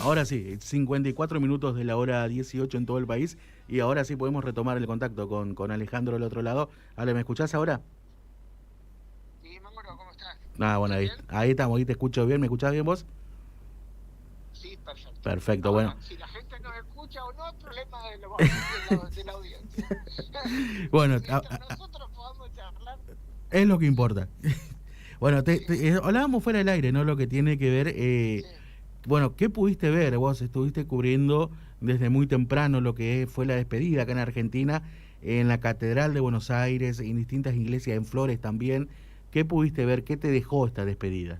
Ahora sí, 54 minutos de la hora 18 en todo el país y ahora sí podemos retomar el contacto con Alejandro del otro lado. Ale, ¿me escuchás ahora? Sí, Mauro, ¿cómo estás? ¿Me Ah, bueno, escuchas bien? ahí estamos, ahí te escucho bien. ¿Me escuchás bien vos? Sí, perfecto. Perfecto, bueno. Ahora, si la gente nos escucha o no, es problema de la audiencia. Bueno, Mientras nosotros podamos charlar, es lo que importa. Bueno, sí, hablábamos fuera del aire, ¿no? Lo que tiene que ver, sí. bueno, ¿qué pudiste ver? Vos estuviste cubriendo desde muy temprano lo que fue la despedida acá en Argentina, en la Catedral de Buenos Aires, en distintas iglesias, en Flores también. ¿Qué pudiste ver? ¿Qué te dejó esta despedida?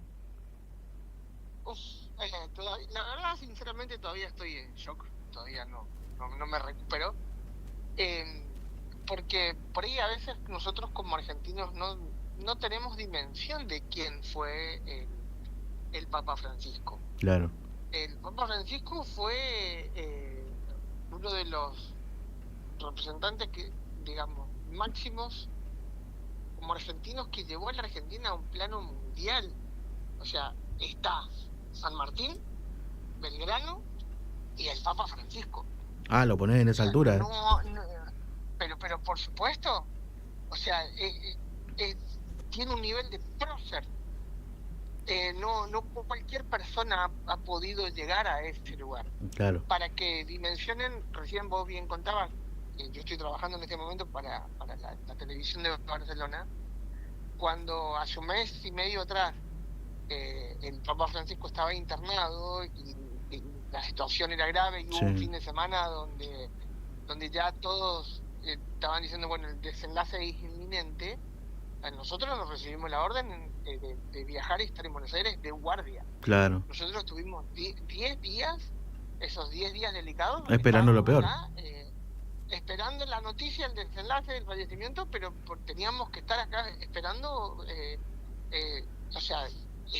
Uf, la verdad, sinceramente, todavía estoy en shock. Todavía no me recupero. Porque por ahí a veces nosotros como argentinos no tenemos dimensión de quién fue el Papa Francisco. Claro, El Papa Francisco fue uno de los representantes que, digamos, máximos como argentinos que llevó a la Argentina a un plano mundial. O sea, está San Martín, Belgrano y el Papa Francisco. ah, lo ponés en O esa sea, altura. pero por supuesto, o sea, tiene un nivel de prócer. No cualquier persona ha podido llegar a ese lugar. Claro, Para que dimensionen, recién vos bien contabas, yo estoy trabajando en este momento para la televisión de Barcelona, cuando hace un mes y medio atrás el Papa Francisco estaba internado y la situación era grave y hubo un sí. fin de semana donde ya todos estaban diciendo, bueno, el desenlace es inminente. A nosotros nos recibimos la orden de viajar y estar en Buenos Aires de guardia. Claro, Nosotros tuvimos 10 días, esos 10 días delicados, esperando lo estábamos peor. acá esperando la noticia, el desenlace del fallecimiento, pero teníamos que estar acá esperando, o sea,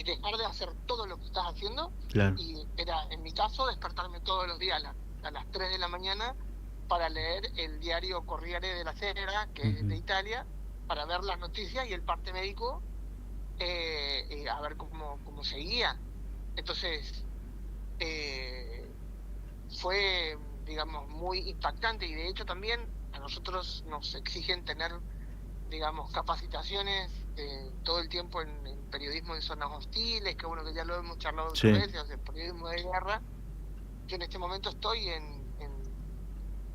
dejar de hacer todo lo que estás haciendo, Claro. y era, en mi caso, despertarme todos los días a las 3 de la mañana para leer el diario Corriere della Sera, que es de Ujú. Italia, para ver las noticias y el parte médico, a ver cómo seguía. Entonces, eh, fue, digamos, muy impactante y de hecho también a nosotros nos exigen tener, digamos, capacitaciones todo el tiempo en periodismo en zonas hostiles, que bueno, que ya lo hemos charlado otras Sí. veces, o sea, periodismo de guerra. Yo en este momento estoy en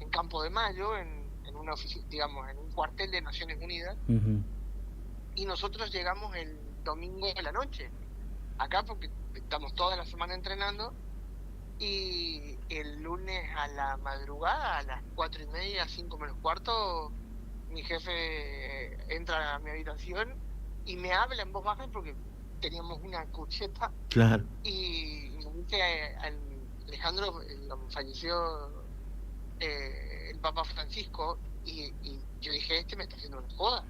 Campo de Mayo, en una oficina, digamos, en un cuartel de Naciones Unidas, Ujú. y nosotros llegamos el domingo de la noche acá porque estamos toda la semana entrenando. Y el lunes a la madrugada, a las 4:30, 5 menos cuarto, mi jefe entra a mi habitación y me habla en voz baja porque teníamos una cucheta Claro. y me dice, Alejandro, falleció el Papa Francisco, y yo dije, este me está haciendo una joda.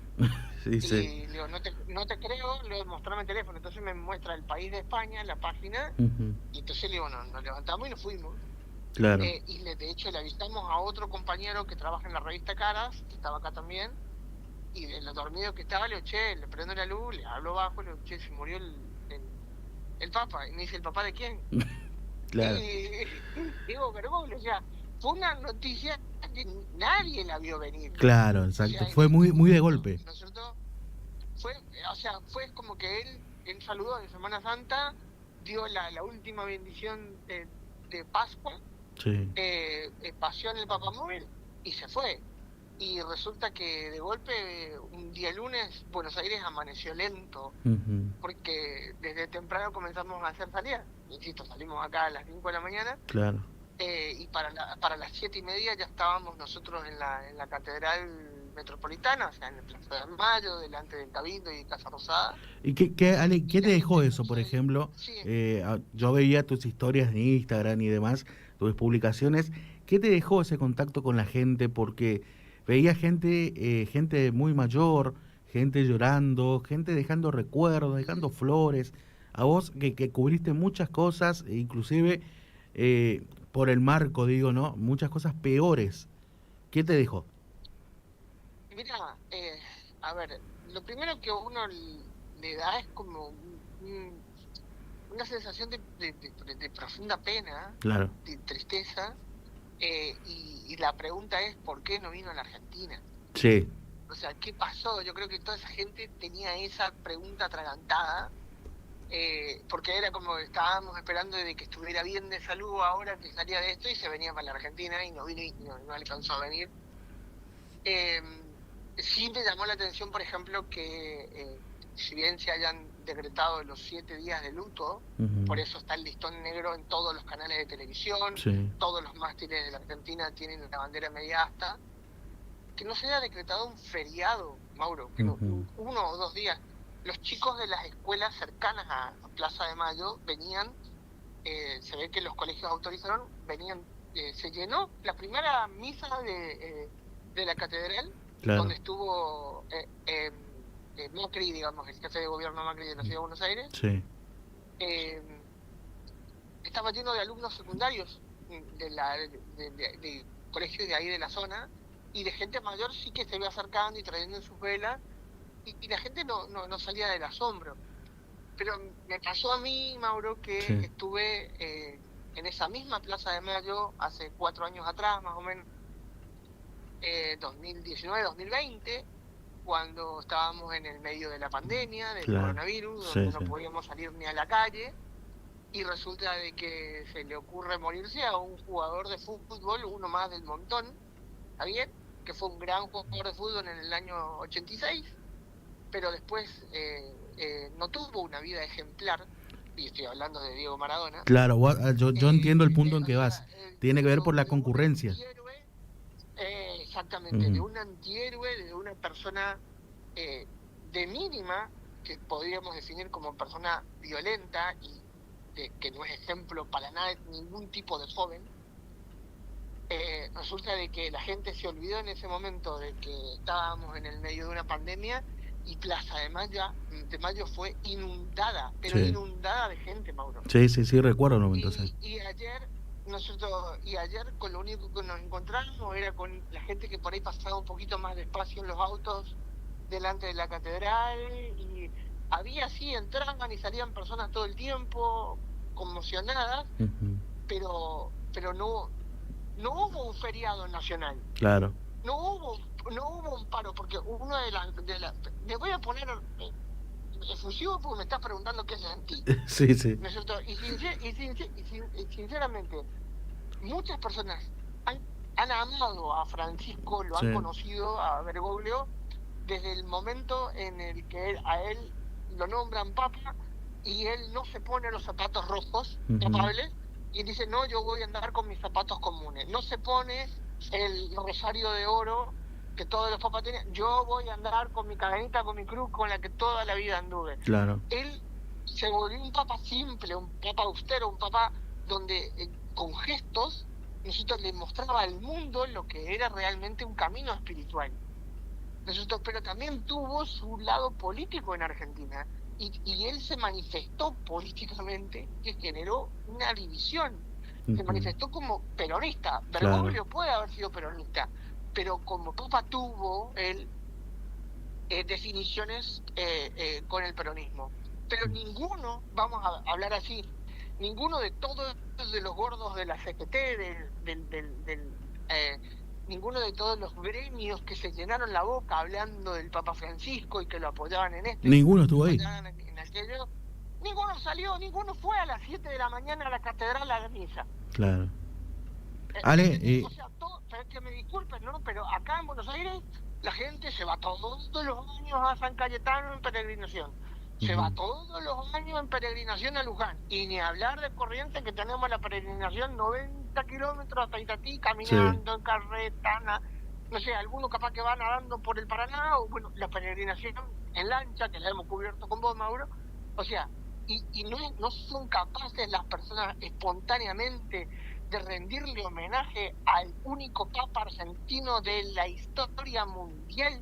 Sí, sí. Y le digo, no te creo, le digo, mostrame el teléfono. Entonces me muestra el país de España, la página, Ujú. y entonces le digo, no, nos levantamos y nos fuimos. Claro. De hecho le avisamos a otro compañero que trabaja en la revista Caras, que estaba acá también, y de lo dormido que estaba, le digo, che, le prendo la luz, le hablo bajo, le digo, che, se murió el Papa. Y me dice, ¿el papá de quién? Claro. Y digo, pero ¿cómo? O sea, fue una noticia que nadie la vio venir. Claro, O exacto. sea, en Fue este muy de momento, golpe. ¿no es cierto? O sea, fue como que él saludó en Semana Santa, dio la última bendición de Pascua, Sí. paseó en el papamóvil y se fue. Y resulta que de golpe, un día lunes, Buenos Aires amaneció lento, Ujú. porque desde temprano comenzamos a hacer salidas. Insisto, salimos acá a las 5 de la mañana, Claro. y para las 7:30 ya estábamos nosotros en la Catedral Metropolitana, o sea, en el Plaza de Mayo, delante del Cabildo y Casa Rosada, ¿Y Ale, y qué te la gente dejó eso, por empezó a ir. ejemplo? Sí, Yo veía tus historias de Instagram y demás, tus publicaciones. ¿Qué te dejó ese contacto con la gente? Porque veía gente muy mayor, gente llorando, gente dejando recuerdos, dejando flores. A vos que cubriste muchas cosas, e inclusive por el marco, digo, ¿no? Muchas cosas peores. ¿Qué te dejó? mira, a ver, lo primero que uno le da es como una sensación de profunda pena, Claro. de tristeza, y la pregunta es, ¿por qué no vino a la Argentina? Sí. O sea, ¿qué pasó? Yo creo que toda esa gente tenía esa pregunta atragantada, porque era como que estábamos esperando de que estuviera bien de salud ahora que salía de esto y se venía para la Argentina y no vino y no alcanzó a venir. Sí me llamó la atención, por ejemplo, que si bien se hayan decretado los 7 días de luto, por eso está el listón negro en todos los canales de televisión, Sí. todos los mástiles de la Argentina tienen la bandera media asta, que no se haya decretado un feriado, Mauro, que no, 1 o 2 días. Los chicos de las escuelas cercanas a Plaza de Mayo venían, se ve que los colegios autorizaron, venían, se llenó la primera misa de la catedral, Claro. donde estuvo Macri, digamos, el jefe de gobierno Macri de la Ciudad de Buenos Aires. Sí. Estaba lleno de alumnos secundarios de colegios de ahí de la zona, y de gente mayor sí que se iba acercando y trayendo en sus velas, y la gente no salía del asombro. Pero me pasó a mí, Mauro, que Sí. estuve en esa misma Plaza de Mayo hace 4 años atrás, más o menos, 2019, 2020, cuando estábamos en el medio de la pandemia, del Claro. coronavirus, Sí, donde no sí. podíamos salir ni a la calle, y resulta de que se le ocurre morirse a un jugador de fútbol, uno más del montón, ¿está bien? Que fue un gran jugador de fútbol en el año 86, pero después no tuvo una vida ejemplar, y estoy hablando de Diego Maradona. Claro, yo entiendo el punto en O que vas. sea, Tiene que ver por la de un concurrencia. antihéroe, exactamente, de un antihéroe, de una persona de mínima, que podríamos definir como persona violenta y que no es ejemplo para nada de ningún tipo de joven. Resulta de que la gente se olvidó en ese momento de que estábamos en el medio de una pandemia, y Plaza de Mayo fue inundada, pero Sí. inundada de gente, Mauro. Sí, recuerdo el momento, sí. Y ayer con lo único que nos encontramos era con la gente que por ahí pasaba un poquito más despacio en los autos delante de la catedral, y entraban y salían personas todo el tiempo conmocionadas, pero no hubo un feriado nacional. Claro. No hubo un paro, porque uno me voy a poner efusivo porque me estás preguntando qué sentí. Sí. ¿No es cierto? Y sinceramente, muchas personas han amado a Francisco, lo han conocido, a Bergoglio, desde el momento en el que a él lo nombran papa, y él no se pone los zapatos rojos, papables, y dice, no, yo voy a andar con mis zapatos comunes. No se pone el rosario de oro que todos los papas tienen. Yo voy a andar con mi cadenita, con mi cruz, con la que toda la vida anduve. Claro. Él se volvió un papa simple, un papa austero, un papa donde con gestos nosotros le mostraba al mundo lo que era realmente un camino espiritual. Pero también tuvo su lado político en Argentina, y él se manifestó políticamente, que generó una división. Se manifestó como peronista. Bergoglio puede haber sido peronista, pero como papa tuvo él definiciones con el peronismo. Pero ninguno, vamos a hablar así, ninguno de todos de los gordos de la CGT, ninguno de todos los gremios que se llenaron la boca hablando del Papa Francisco y que lo apoyaban en ninguno estuvo ahí. En aquello, ninguno salió, ninguno fue a las 7 de la mañana a la catedral a la misa. Claro. Ale, o sea, que me disculpen, ¿no? Pero acá en Buenos Aires la gente se va todos los años a San Cayetano en peregrinación. Se va todos los años en peregrinación a Luján. Y ni hablar de Corrientes, que tenemos la peregrinación 90 kilómetros hasta Itatí, caminando en carreta, no sé, algunos capaz que van nadando por el Paraná, o bueno, la peregrinación en lancha, que la hemos cubierto con vos, Mauro. O sea, y no son capaces las personas espontáneamente de rendirle homenaje al único papa argentino de la historia mundial,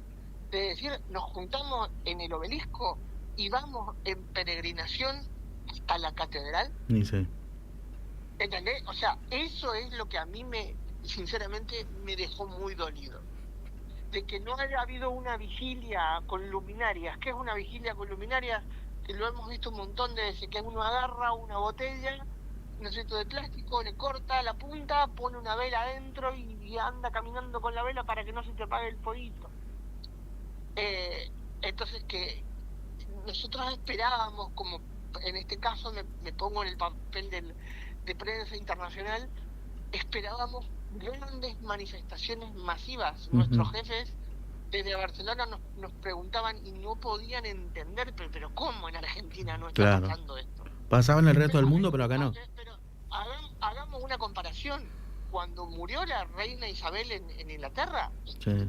de decir, nos juntamos en el obelisco y vamos en peregrinación hasta la catedral. Ni sé. ¿Entendés? O sea, eso es lo que a mí sinceramente me dejó muy dolido. De que no haya habido una vigilia con luminarias. ¿Qué es una vigilia con luminarias? que lo hemos visto un montón de veces, que uno agarra una botella, ¿no es cierto?, de plástico, le corta la punta, pone una vela adentro y anda caminando con la vela para que no se te apague el fueguito. Entonces que nosotros esperábamos, como en este caso me pongo en el papel de prensa internacional, esperábamos grandes manifestaciones masivas. Nuestros jefes desde Barcelona nos preguntaban y no podían entender, pero ¿cómo en Argentina no está pasando esto? Pasaba en el resto del mundo, pero acá no. Pero hagamos una comparación. Cuando murió la reina Isabel en Inglaterra,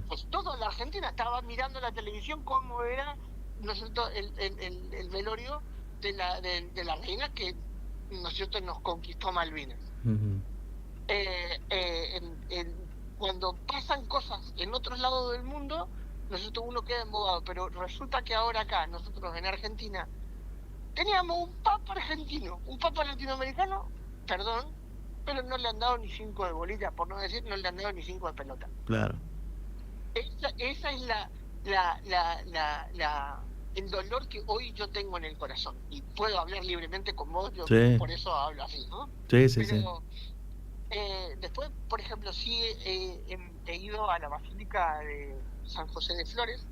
pues toda la Argentina estaba mirando la televisión cómo era, ¿no es cierto?, el velorio de la reina que, ¿no es cierto?, nos conquistó Malvinas. Cuando pasan cosas en otros lados del mundo, nosotros uno queda embobado, pero resulta que ahora acá, nosotros en Argentina, teníamos un papa argentino, un papa latinoamericano, perdón, pero no le han dado ni 5 de bolita, por no decir, no le han dado ni 5 de pelota. Claro. Esa es el dolor que hoy yo tengo en el corazón. Y puedo hablar libremente con vos, yo por eso hablo así, ¿no? Sí. Después, por ejemplo, sí he ido a la Basílica de San José de Flores,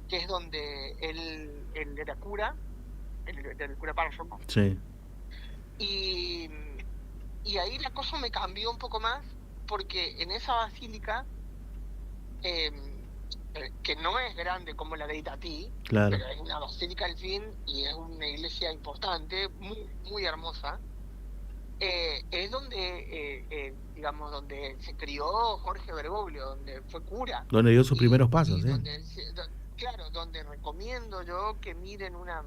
que es donde él era cura, el cura párroco. Sí. Y ahí la cosa me cambió un poco más, porque en esa basílica, que no es grande como la de Itatí, claro, pero es una basílica al fin y es una iglesia importante, muy, muy hermosa, es donde, digamos, donde se crió Jorge Bergoglio, donde fue cura. Donde dio sus primeros pasos, Claro, donde recomiendo yo que miren una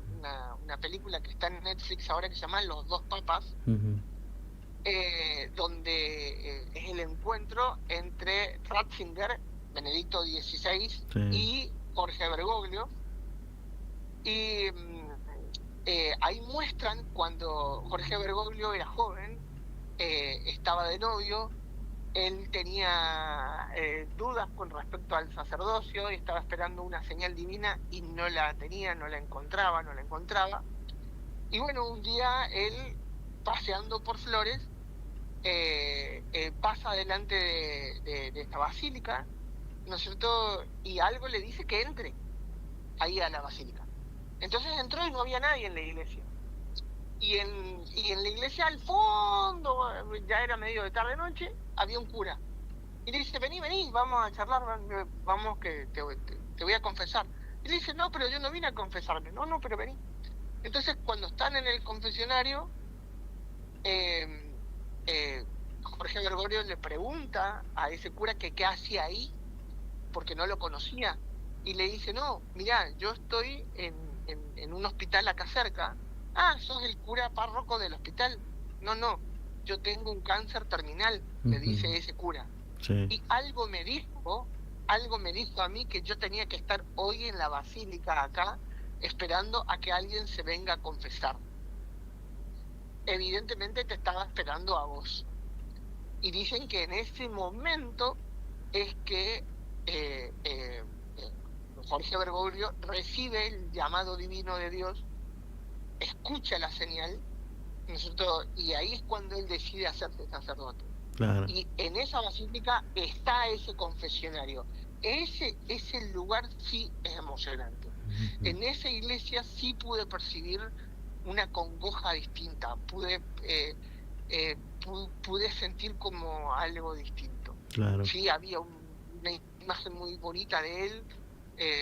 película que está en Netflix ahora que se llama Los Dos Papas, donde es el encuentro entre Ratzinger, Benedicto XVI, y Jorge Bergoglio. Y ahí muestran cuando Jorge Bergoglio era joven, estaba de novio, él tenía dudas con respecto al sacerdocio y estaba esperando una señal divina y no la tenía, no la encontraba. Y bueno, un día él, paseando por Flores, pasa delante de esta basílica, ¿no es cierto?, y algo le dice que entre ahí a la basílica. Entonces entró y no había nadie en la iglesia. Y en la iglesia al fondo, ya era medio de tarde-noche, había un cura. Y le dice, vení, vamos a charlar, vamos que te voy a confesar. Y le dice, no, pero yo no vine a confesarme. No, pero vení. Entonces cuando están en el confesionario, Jorge Bergoglio le pregunta a ese cura que qué hacía ahí, porque no lo conocía. Y le dice, no, mirá, yo estoy en un hospital acá cerca. Ah, sos el cura párroco del hospital. No, yo tengo un cáncer terminal, le dice ese cura. Sí. Y algo me dijo a mí que yo tenía que estar hoy en la basílica acá, esperando a que alguien se venga a confesar. Evidentemente te estaba esperando a vos. Y dicen que en ese momento es que Jorge Bergoglio recibe el llamado divino de Dios, escucha la señal, ¿no es cierto?, y ahí es cuando él decide hacerse sacerdote. Claro. Y en esa basílica está ese confesionario. Ese lugar sí es emocionante. En esa iglesia sí pude percibir una congoja distinta, pude sentir como algo distinto. Claro. Sí, había una imagen muy bonita de él.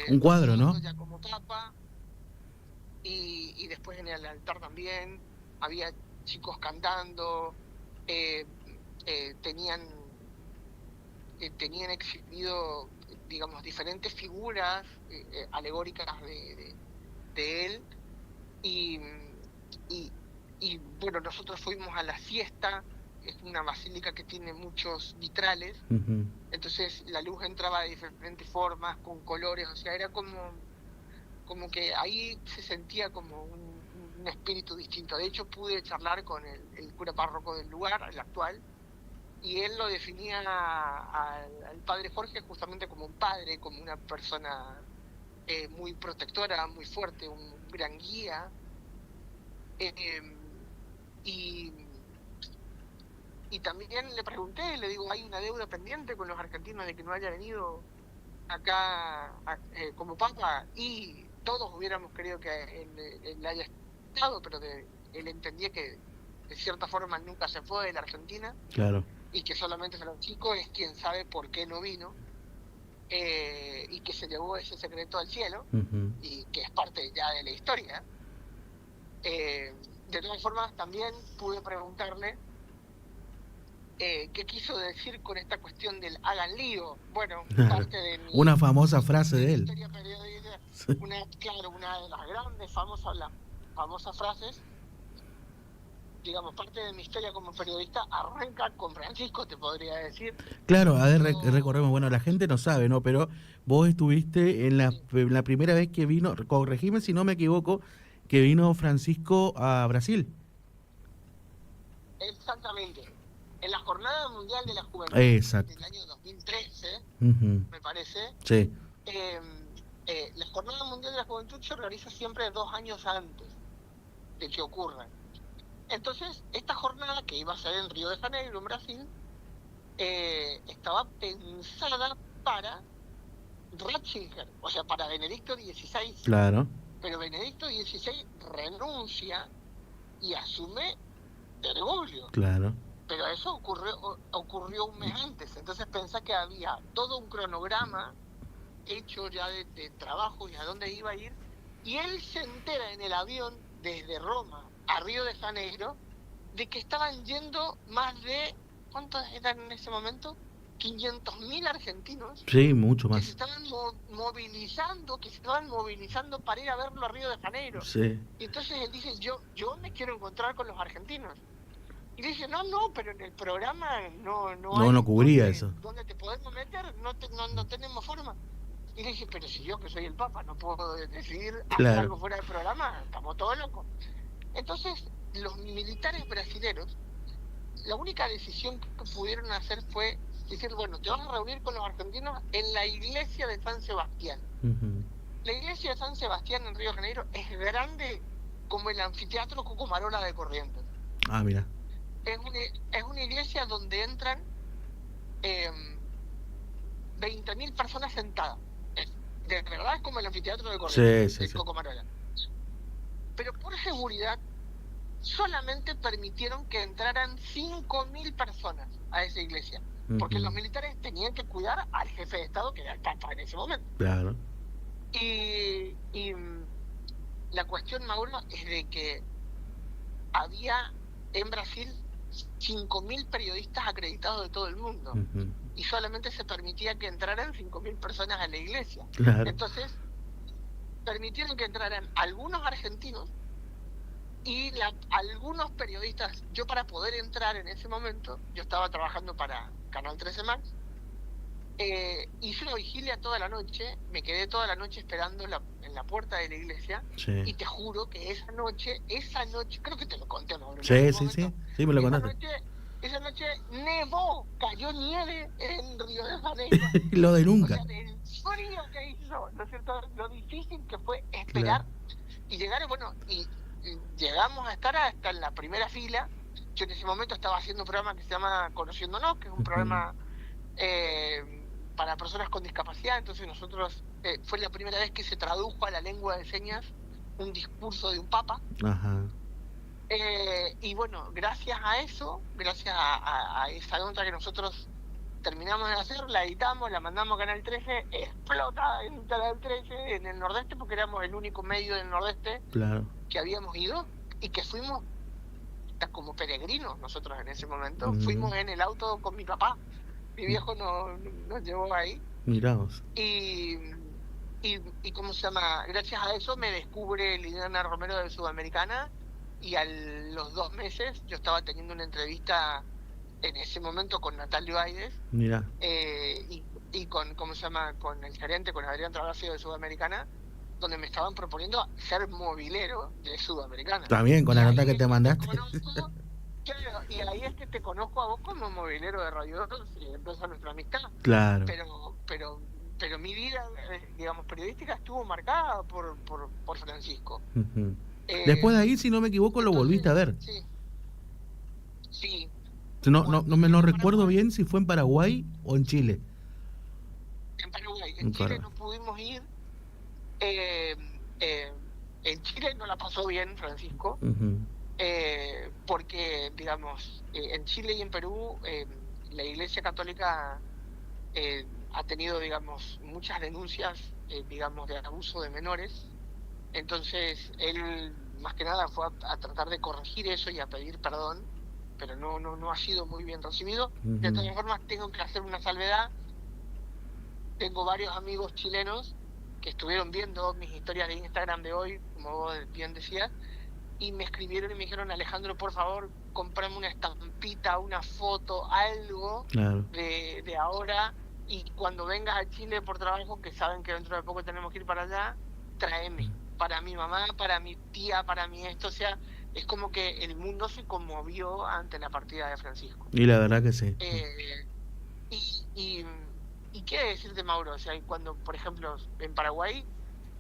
Un cuadro, ¿no? Ya como papa. Y después en el altar también había chicos cantando, tenían exhibido, digamos, diferentes figuras alegóricas de él, y bueno, nosotros fuimos a la siesta. Es una basílica que tiene muchos vitrales, entonces la luz entraba de diferentes formas, con colores, o sea, era como que ahí se sentía como un espíritu distinto. De hecho, pude charlar con el cura párroco del lugar, el actual, y él lo definía al padre Jorge justamente como un como una persona muy protectora, muy fuerte, un gran guía, Eh, y, y también le pregunté, le digo, ¿hay una deuda pendiente con los argentinos de que no haya venido acá como papa? Y todos hubiéramos querido que él haya estado, pero él entendía que de cierta forma nunca se fue de la Argentina, Claro. y que solamente Francisco es quien sabe por qué no vino, y que se llevó ese secreto al cielo, y que es parte ya de la historia. De todas formas, también pude preguntarle qué quiso decir con esta cuestión del hagan lío. Bueno, parte de una famosa frase de él. Historia periodística, claro, una de las grandes famosas frases, digamos, parte de mi historia como periodista arranca con Francisco, te podría decir. Claro, a ver, recordemos, bueno, la gente no sabe, ¿no? Pero vos estuviste en la primera vez que vino, corregime si no me equivoco, que vino Francisco a Brasil. Exactamente. En la Jornada Mundial de la Juventud del año 2013, me parece, sí. La Jornada Mundial de la Juventud se organiza siempre 2 años antes de que ocurra. Entonces, esta jornada, que iba a ser en Río de Janeiro, en Brasil, estaba pensada para Ratzinger, o sea, para Benedicto XVI. Claro. Pero Benedicto XVI renuncia y asume Bergoglio. Claro. Pero eso ocurrió un mes antes. Entonces pensá que había todo un cronograma hecho ya de trabajo y a dónde iba a ir. Y él se entera en el avión desde Roma a Río de Janeiro de que estaban yendo más de, ¿cuántos eran en ese momento? 500.000 argentinos. Sí, mucho más. Que se estaban movilizando para ir a verlo a Río de Janeiro. Sí. Y entonces él dice, yo me quiero encontrar con los argentinos. Y le dije, no, pero en el programa no cubría eso. ¿Dónde te podemos meter? No tenemos forma. Y le dije, pero si yo que soy el Papa no puedo decidir hacer algo fuera del programa, estamos todos locos. Entonces, los militares brasileños, la única decisión que pudieron hacer fue decir, bueno, te vas a reunir con los argentinos en la iglesia de San Sebastián. La iglesia de San Sebastián en Río de Janeiro es grande como el anfiteatro Cucumarola de Corrientes. Ah, mira. Es una iglesia donde entran 20.000 personas sentadas. De verdad es como el anfiteatro de Corrientes, el Cucumarola. Pero por seguridad solamente permitieron que entraran 5.000 personas a esa iglesia, porque los militares tenían que cuidar al jefe de Estado, que era el Papa en ese momento. Claro. Y la cuestión, Mauro, es de que había en Brasil 5.000 periodistas acreditados de todo el mundo, y solamente se permitía que entraran 5.000 personas a la iglesia. Claro. Entonces permitieron que entraran algunos argentinos y algunos periodistas. Yo, para poder entrar en ese momento, yo estaba trabajando para Canal 13 Más, hice una vigilia toda la noche, me quedé toda la noche esperando en la puerta de la iglesia, y te juro que esa noche, creo que te lo conté, ¿no? Sí, me lo contaste. Esa noche nevó, cayó nieve en Río de Janeiro. Lo de nunca. O sea, el frío que hizo, ¿no es cierto? Lo difícil que fue esperar y llegar, y llegamos a estar hasta en la primera fila. Yo en ese momento estaba haciendo un programa que se llama Conociéndonos, que es un programa para personas con discapacidad. Entonces nosotros, fue la primera vez que se tradujo a la lengua de señas un discurso de un papa. Y bueno, gracias a eso, gracias a esa nota que nosotros terminamos de hacer, la editamos, la mandamos a Canal 13, explota en Canal 13 en el Nordeste, porque éramos el único medio del Nordeste que habíamos ido, y que fuimos como peregrinos nosotros en ese momento. Fuimos en el auto con mi papá, mi viejo nos llevó ahí. Miramos. Y ¿cómo se llama? Gracias a eso me descubre Liliana Romero de Sudamericana, y a los 2 meses yo estaba teniendo una entrevista en ese momento con Natalio Aides. Mira. Y con, ¿cómo se llama? Con el gerente, con Adrián Trabacio de Sudamericana, donde me estaban proponiendo ser movilero de Sudamericana. También con la nota que te mandaste. Claro, y ahí es que te conozco a vos como movilero de Radio 2 y empieza nuestra amistad. Claro. Pero mi vida, digamos, periodística estuvo marcada por Francisco. Eh, Después de ahí, si no me equivoco, lo volviste a entonces, ver. sí, sí, No en recuerdo Paraguay, bien si fue en Paraguay o en Chile. en Paraguay, en En Chile Paraguay. no pudimos ir. eh, eh, en Chile no la pasó bien Francisco, Ujú. porque, digamos, en Chile y en Perú, la Iglesia Católica ha tenido, digamos, muchas denuncias, digamos, de abuso de menores. Entonces, él más que nada fue a tratar de corregir eso y a pedir perdón, pero no ha sido muy bien recibido. De Ujú. todas formas, tengo que hacer una salvedad. Tengo varios amigos chilenos que estuvieron viendo mis historias de Instagram de hoy, como vos bien decías, y me escribieron y me dijeron, Alejandro, por favor, comprame una estampita, una foto, algo Claro. de ahora, y cuando vengas a Chile por trabajo, que saben que dentro de poco tenemos que ir para allá, tráeme, para mi mamá, para mi tía, para mi esto, o sea, es como que el mundo se conmovió ante la partida de Francisco. Y la verdad que sí. Eh, y, y, y qué decirte, Mauro, o sea, cuando, por ejemplo, en Paraguay,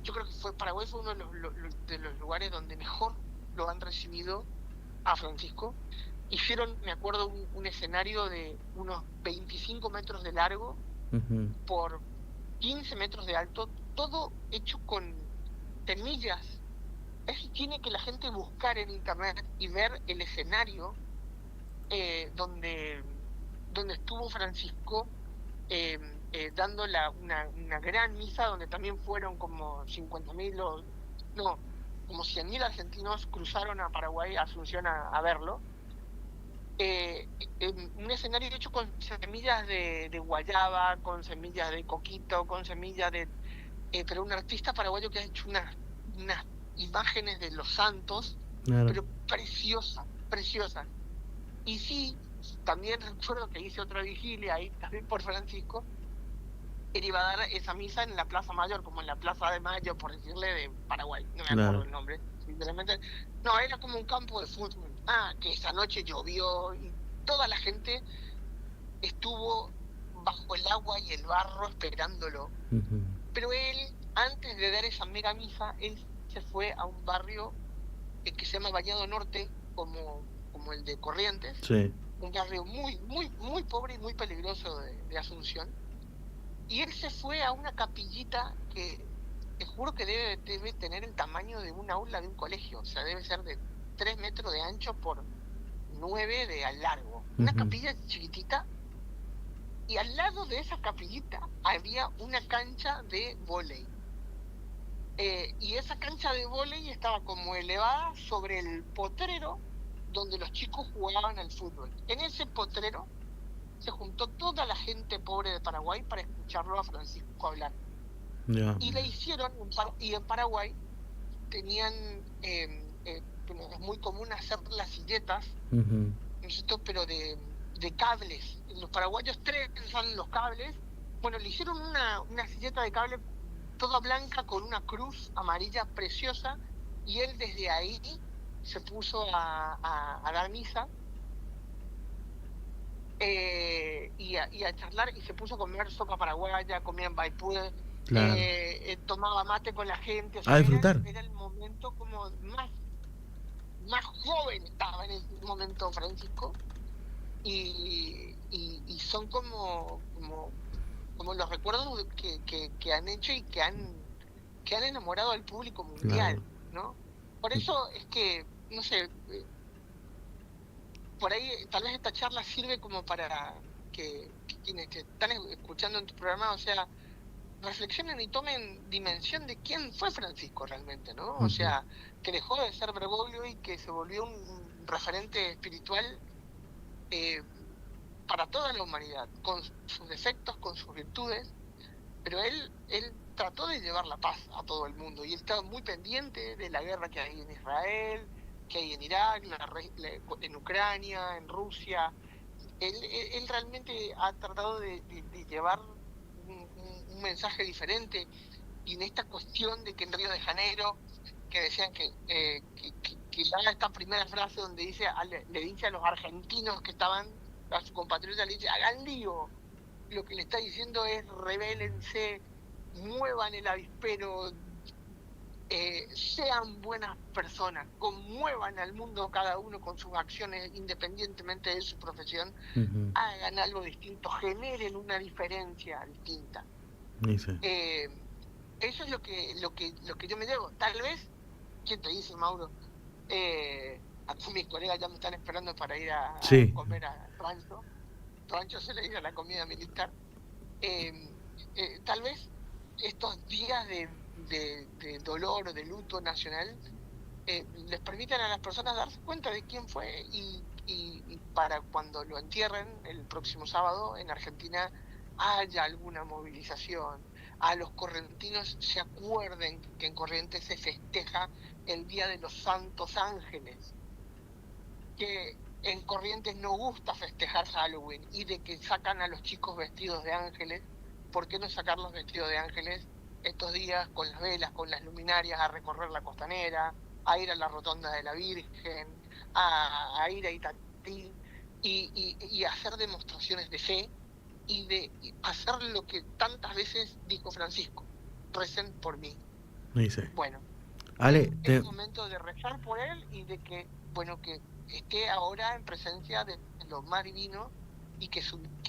yo creo que Paraguay fue uno de los lugares donde mejor lo han recibido a Francisco. Hicieron, me acuerdo, un escenario de unos 25 metros de largo Ujú. por 15 metros de alto, todo hecho con semillas. Eso tiene que la gente buscar en internet y ver el escenario donde, donde estuvo Francisco eh, dando una gran misa donde también fueron como 50.000 no, como 100.000 argentinos cruzaron a Paraguay, a Asunción a verlo. Un escenario hecho con semillas de guayaba, con semillas de coquito, con semillas de... pero un artista paraguayo que ha hecho unas imágenes de los santos, Claro. pero preciosas, preciosas. Y sí, también recuerdo que hice otra vigilia ahí también por Francisco. Él iba a dar esa misa en la Plaza Mayor, como en la Plaza de Mayo, por decirle, de Paraguay. No me acuerdo Claro. el nombre, sinceramente. No, era como un campo de fútbol. Ah, que esa noche llovió y toda la gente estuvo bajo el agua y el barro esperándolo. Ujú. Pero él, antes de dar esa mega misa, él se fue a un barrio que se llama Bañado Norte, como el de Corrientes, Sí. un barrio muy pobre y muy peligroso de Asunción. Y él se fue a una capillita que te juro que debe tener el tamaño de un aula de un colegio, o sea, debe ser de 3 metros de ancho por 9 de largo. Una Ujú. capilla chiquitita, y al lado de esa capillita había una cancha de vóley. Y esa cancha de vóley estaba como elevada sobre el potrero donde los chicos jugaban al fútbol. En ese potrero se juntó toda la gente pobre de Paraguay para escucharlo a Francisco hablar. Ya. Y le hicieron, y en Paraguay tenían, bueno, es muy común hacer las silletas, Ujú. ¿no es cierto? Pero de cables. Los paraguayos trenzan los cables. Bueno, le hicieron una silleta de cable toda blanca con una cruz amarilla preciosa, y él desde ahí se puso a dar misa, y a charlar, y se puso a comer sopa paraguaya, comía maipú, Claro. tomaba mate con la gente, o A sea, disfrutar. era el momento como más joven estaba en ese momento Francisco, y son como los recuerdos que han hecho y que han enamorado al público Claro. mundial, ¿no? Por eso es que, no sé, por ahí tal vez esta charla sirve como para que quienes te están escuchando en tu programa, o sea, reflexionen y tomen dimensión de quién fue Francisco realmente, ¿no? O Ujú. sea, que dejó de ser Bergoglio y que se volvió un referente espiritual eh, para toda la humanidad, con sus defectos, con sus virtudes, pero él trató de llevar la paz a todo el mundo y estaba muy pendiente de la guerra que hay en Israel, que hay en Irak, en Ucrania, en Rusia. Él realmente ha tratado de llevar un mensaje diferente, y en esta cuestión de que en Río de Janeiro, que decían que da esta primera frase donde dice le dice a los argentinos que estaban, a sus compatriotas, le dice, hagan lío. Lo que le está diciendo es, rebélense, muevan el avispero, sean buenas personas, conmuevan al mundo cada uno con sus acciones independientemente de su profesión, Ujú. hagan algo distinto, generen una diferencia distinta. Dice. Eh, Eso es lo que yo me llevo. Tal vez, ¿quién te dice, Mauro? Aquí mis colegas ya me están esperando para ir a Sí, comer a Rancho. Rancho se le dice a la comida militar. Eh, Tal vez estos días de dolor o de luto nacional les permitan a las personas darse cuenta de quién fue y para cuando lo entierren el próximo sábado en Argentina haya alguna movilización, a los correntinos se acuerden que en Corrientes se festeja el Día de los Santos Ángeles, que en Corrientes no gusta festejar Halloween y de que sacan a los chicos vestidos de ángeles. ¿Por qué no sacarlos vestidos de ángeles estos días con las velas, con las luminarias, a recorrer la costanera, a ir a la Rotonda de la Virgen, a ir a Itatí y hacer demostraciones de fe y hacer lo que tantas veces dijo Francisco: recen por mí? dice. Bueno, Ale, es momento de rezar por él y de que, bueno, que esté ahora en presencia de lo más divino y que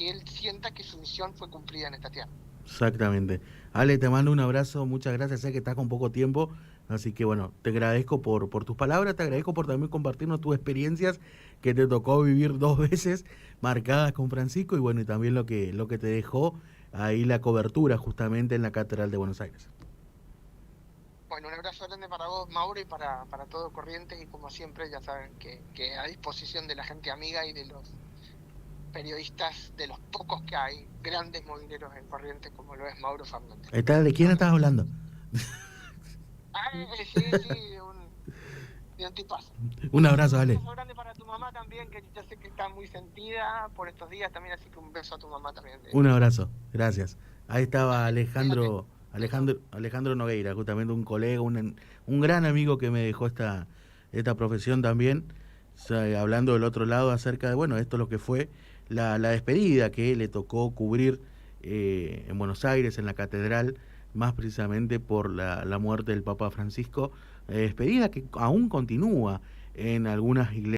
él sienta que su misión fue cumplida en esta tierra. exactamente. Ale, te mando un abrazo, muchas gracias, sé que estás con poco tiempo, así que bueno, te agradezco por tus palabras, te agradezco por también compartirnos tus experiencias que te tocó vivir 2 veces marcadas con Francisco y bueno, y también lo que te dejó ahí la cobertura justamente en la Catedral de Buenos Aires. Bueno, un abrazo grande para vos, Mauro, y para todo Corrientes, y como siempre, ya saben que a disposición de la gente amiga y de los periodistas, de los pocos que hay, grandes mobileros en Corrientes, como lo es Mauro Fernández. ¿De quién estás hablando? Sí, sí, de un tipazo. Un abrazo, Un Ale. beso grande para tu mamá también, que yo sé que está muy sentida por estos días también, así que un beso a tu mamá también Un de abrazo, gracias. Ahí estaba Dale, cuídate. Chao, chao. Alejandro Nogueira, justamente un colega, un gran amigo que me dejó esta profesión también, o sea, hablando del otro lado acerca de, bueno, esto es lo que fue la despedida que le tocó cubrir en Buenos Aires, en la catedral, más precisamente por la muerte del Papa Francisco, despedida que aún continúa en algunas iglesias.